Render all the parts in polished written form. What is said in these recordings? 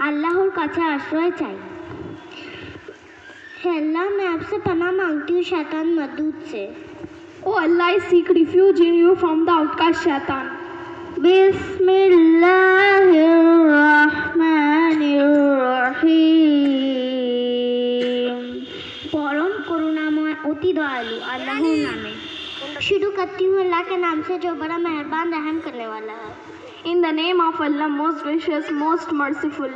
अल्लाहर काछे आश्रय चाই। हे अल्लाह, मैं आपसे पनाह मांगती हूँ शैतान मरदूद से। Oh Allah, I seek refuge in you from the outcast shaitan. बिस्मिल्लाहिर्रहमानिर्रहीम। परम करुणामय अति दयालु अल्लाहर नामे शुरू करती हूँ अल्लाह के नाम से जो बड़ा मेहरबान रहम करने वाला है। In the name of Allah, most gracious, most merciful.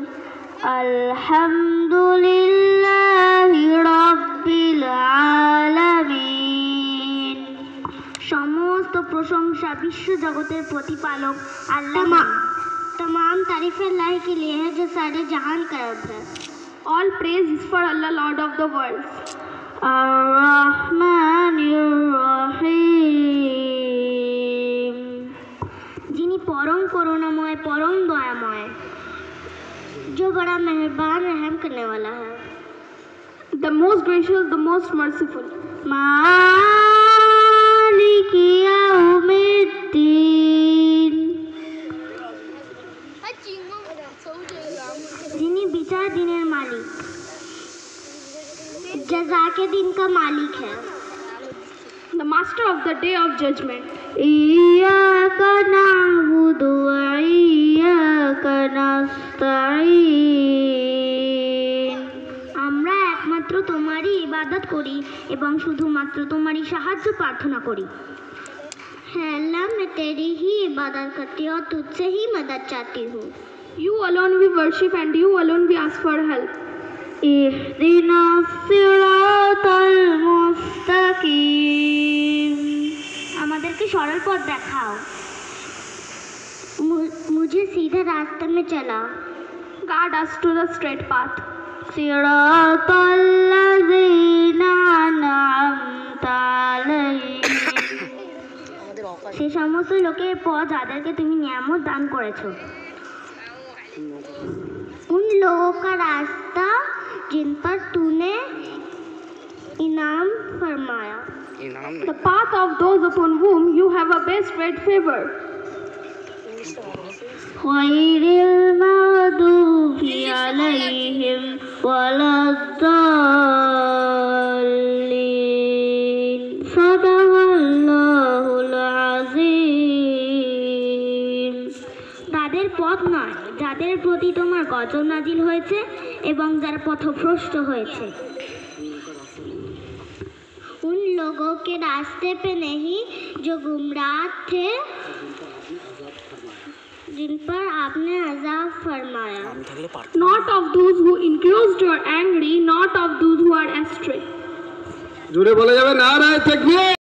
আলহামদুলিল্লাহি রাব্বিল আলামিন। সমস্ত প্রশংসা বিশ্ব জগতের প্রতিপালক अल्लाह तमाम तारीफें अल्लाह के लिए है जो सारे जहान का रब है। All praise is for Allah, Lord of the worlds. আর-রাহমানির-রাহিম। যিনি परम करुणामय परम दयामय जो बड़ा मेहरबान रहम करने वाला है। The most gracious, the most merciful. मालिकी यौमिद्दीन। जिन्हीं विचार दिनेर मालिक जज़ा के दिन का मालिक है। The master of the day of judgment. इय्याका नअबुदु व इय्याका नस्ताईन। আমরা একমাত্র তোমারই ইবাদত করি এবং শুধুমাত্র তোমারই সাহায্য প্রার্থনা করি। है अल्लाह, मैं तेरी ही इबादत करती हूँ और तुझसे ही मदद चाहती हूँ। You alone we worship and you alone we ask for help. इहदिनास सिराताल मुस्तकीम। আমাদেরকে সরল পথ দেখাও। मुझे सीधे रास्ते में चला। Guide us to the straight path. सिराताल लज़ीना अनअमता अलैहिम। সে সমস্ত লোকের পথ যাদেরকে তুমি নিয়ামত দান করেছো। उन लोगों का रास्ता जिन पर तूने इनाम फरमाया। The path of those upon whom you have a best great favor. खैरिल मग़दूबि अलैहिम वलद्दाल्लीन। सदक़ल्लाहुल Azeem. তাদের পথ নয় যাদের প্রতি তোমার গজব নাজিল হয়েছে এবং যারা পথভ্রষ্ট হয়েছে। उन लोगों के रास्ते पे नहीं जो गुमराह थे जिन पर आपने अज़ाब फरमाया। Not of those who increased your angry, not of those who are astray. জোরে বলা যাবে নারায়ে তাকবীর।